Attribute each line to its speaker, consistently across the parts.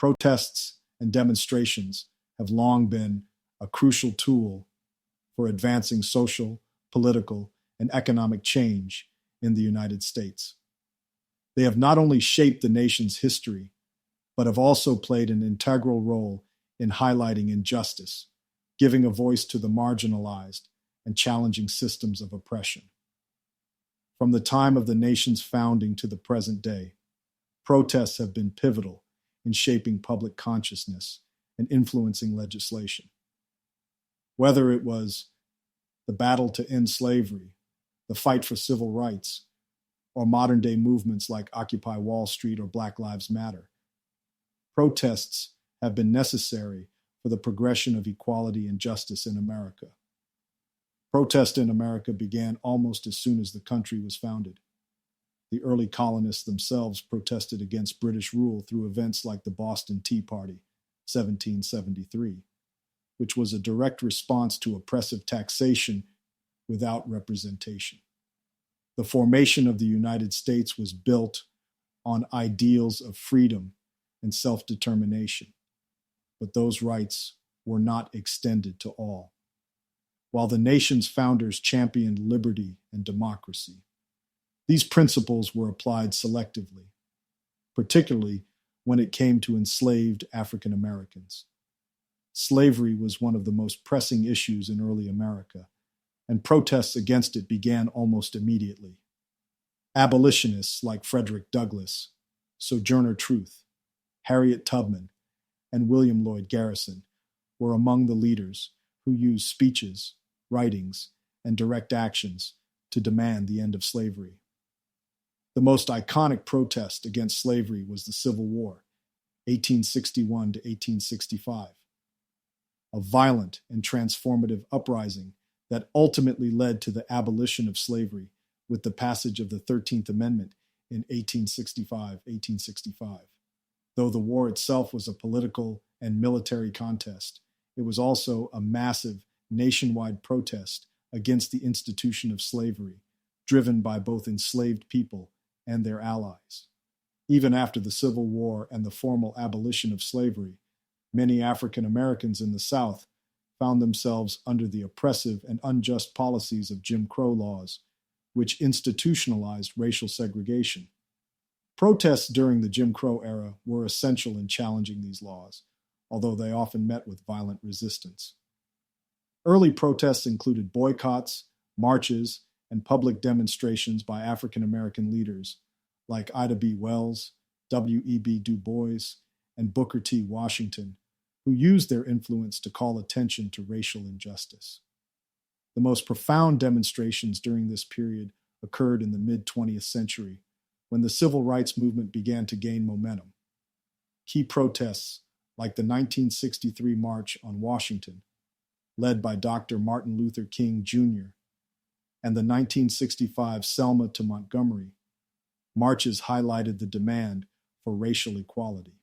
Speaker 1: Protests and demonstrations have long been a crucial tool for advancing social, political, and economic change in the United States. They have not only shaped the nation's history, but have also played an integral role in highlighting injustice, giving a voice to the marginalized, and challenging systems of oppression. From the time of the nation's founding to the present day, protests have been pivotal in shaping public consciousness and influencing legislation. Whether it was the battle to end slavery, the fight for civil rights, or modern-day movements like Occupy Wall Street or Black Lives Matter, protests have been necessary for the progression of equality and justice in America. Protest in America began almost as soon as the country was founded. The early colonists themselves protested against British rule through events like the Boston Tea Party, 1773, which was a direct response to oppressive taxation without representation. The formation of the United States was built on ideals of freedom and self-determination, but those rights were not extended to all. While the nation's founders championed liberty and democracy, these principles were applied selectively, particularly when it came to enslaved African Americans. Slavery was one of the most pressing issues in early America, and protests against it began almost immediately. Abolitionists like Frederick Douglass, Sojourner Truth, Harriet Tubman, and William Lloyd Garrison were among the leaders who used speeches, writings, and direct actions to demand the end of slavery. The most iconic protest against slavery was the Civil War, 1861 to 1865, a violent and transformative uprising that ultimately led to the abolition of slavery with the passage of the 13th Amendment in 1865. Though the war itself was a political and military contest, it was also a massive nationwide protest against the institution of slavery, driven by both enslaved people and their allies. Even after the Civil War and the formal abolition of slavery, many African Americans in the South found themselves under the oppressive and unjust policies of Jim Crow laws, which institutionalized racial segregation. Protests during the Jim Crow era were essential in challenging these laws, although they often met with violent resistance. Early protests included boycotts, marches, and public demonstrations by African American leaders like Ida B. Wells, W.E.B. Du Bois, and Booker T. Washington, who used their influence to call attention to racial injustice. The most profound demonstrations during this period occurred in the mid-20th century, when the civil rights movement began to gain momentum. Key protests, like the 1963 March on Washington, led by Dr. Martin Luther King Jr., and the 1965 Selma to Montgomery marches highlighted the demand for racial equality.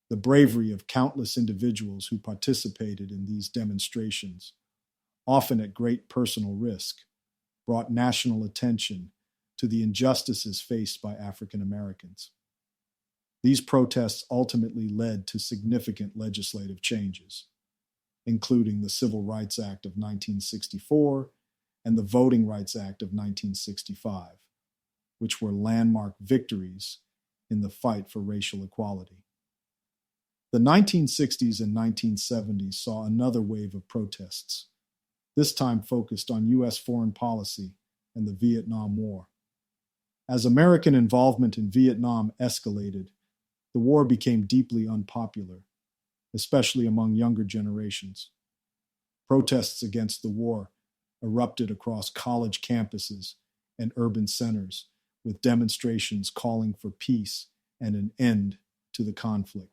Speaker 1: The bravery of countless individuals who participated in these demonstrations, often at great personal risk, brought national attention to the injustices faced by African Americans. These protests ultimately led to significant legislative changes, including the Civil Rights Act of 1964 and the Voting Rights Act of 1965, which were landmark victories in the fight for racial equality. The 1960s and 1970s saw another wave of protests, this time focused on U.S. foreign policy and the Vietnam War. As American involvement in Vietnam escalated, the war became deeply unpopular, especially among younger generations. Protests against the war erupted across college campuses and urban centers, with demonstrations calling for peace and an end to the conflict.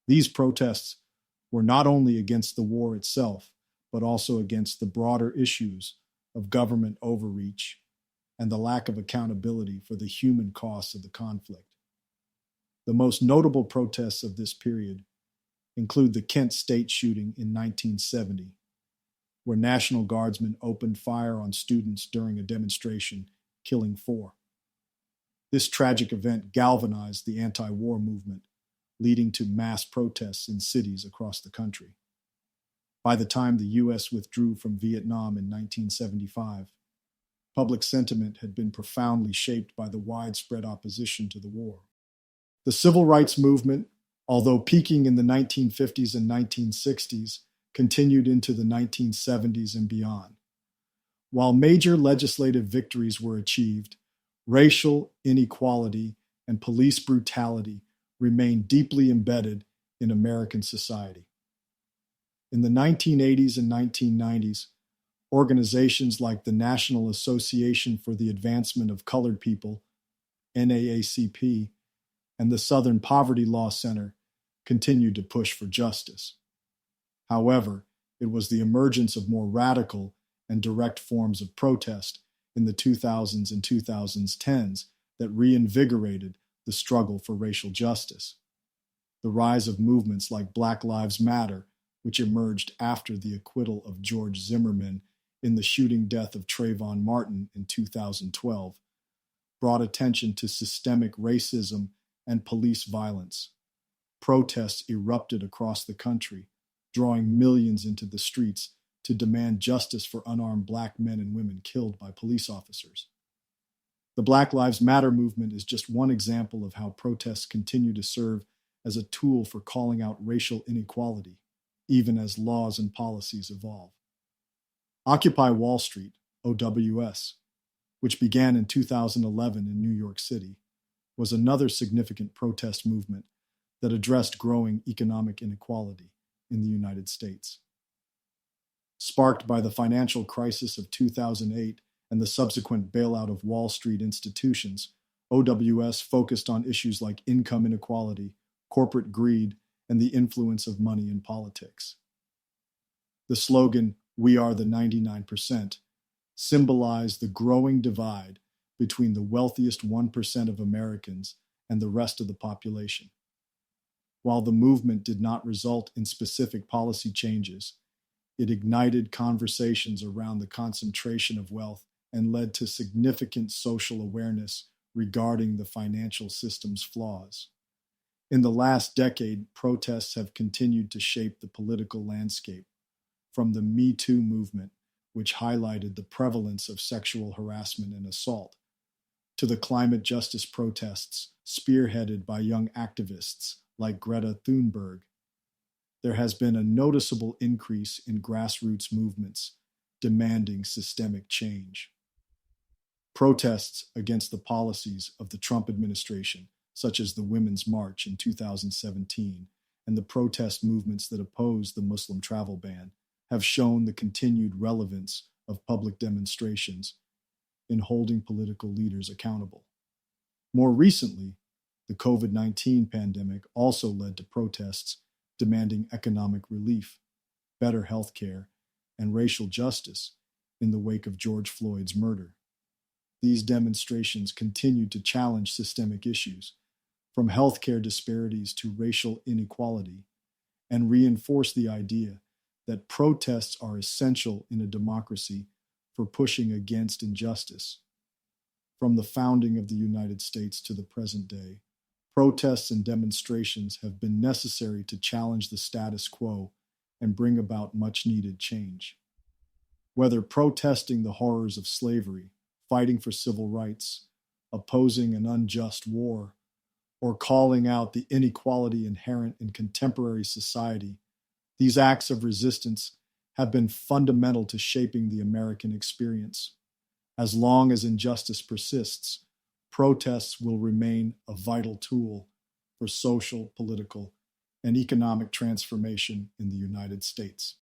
Speaker 1: These protests were not only against the war itself, but also against the broader issues of government overreach and the lack of accountability for the human costs of the conflict. The most notable protests of this period include the Kent State shooting in 1970, where National Guardsmen opened fire on students during a demonstration, killing 4. This tragic event galvanized the anti-war movement, leading to mass protests in cities across the country. By the time the U.S. withdrew from Vietnam in 1975, public sentiment had been profoundly shaped by the widespread opposition to the war. The civil rights movement, although peaking in the 1950s and 1960s, continued into the 1970s and beyond. While major legislative victories were achieved, racial inequality and police brutality remained deeply embedded in American society. In the 1980s and 1990s, organizations like the National Association for the Advancement of Colored People, NAACP, and the Southern Poverty Law Center continued to push for justice. However, it was the emergence of more radical and direct forms of protest in the 2000s and 2010s that reinvigorated the struggle for racial justice. The rise of movements like Black Lives Matter, which emerged after the acquittal of George Zimmerman in the shooting death of Trayvon Martin in 2012, brought attention to systemic racism and police violence. Protests erupted across the country, drawing millions into the streets to demand justice for unarmed Black men and women killed by police officers. The Black Lives Matter movement is just one example of how protests continue to serve as a tool for calling out racial inequality, even as laws and policies evolve. Occupy Wall Street, OWS, which began in 2011 in New York City, was another significant protest movement that addressed growing economic inequality in the United States. Sparked by the financial crisis of 2008 and the subsequent bailout of Wall Street institutions, OWS focused on issues like income inequality, corporate greed, and the influence of money in politics. The slogan, "We are the 99%, symbolized the growing divide between the wealthiest 1% of Americans and the rest of the population. While the movement did not result in specific policy changes, it ignited conversations around the concentration of wealth and led to significant social awareness regarding the financial system's flaws. In the last decade, protests have continued to shape the political landscape, from the Me Too movement, which highlighted the prevalence of sexual harassment and assault, to the climate justice protests spearheaded by young activists like Greta Thunberg. There has been a noticeable increase in grassroots movements demanding systemic change. Protests against the policies of the Trump administration, such as the Women's March in 2017 and the protest movements that oppose the Muslim travel ban, have shown the continued relevance of public demonstrations in holding political leaders accountable. More recently, the COVID-19 pandemic also led to protests demanding economic relief, better health care, and racial justice in the wake of George Floyd's murder. These demonstrations continued to challenge systemic issues, from healthcare disparities to racial inequality, and reinforce the idea that protests are essential in a democracy for pushing against injustice. From the founding of the United States to the present day, protests and demonstrations have been necessary to challenge the status quo and bring about much-needed change. Whether protesting the horrors of slavery, fighting for civil rights, opposing an unjust war, or calling out the inequality inherent in contemporary society, these acts of resistance have been fundamental to shaping the American experience. As long as injustice persists, protests will remain a vital tool for social, political, and economic transformation in the United States.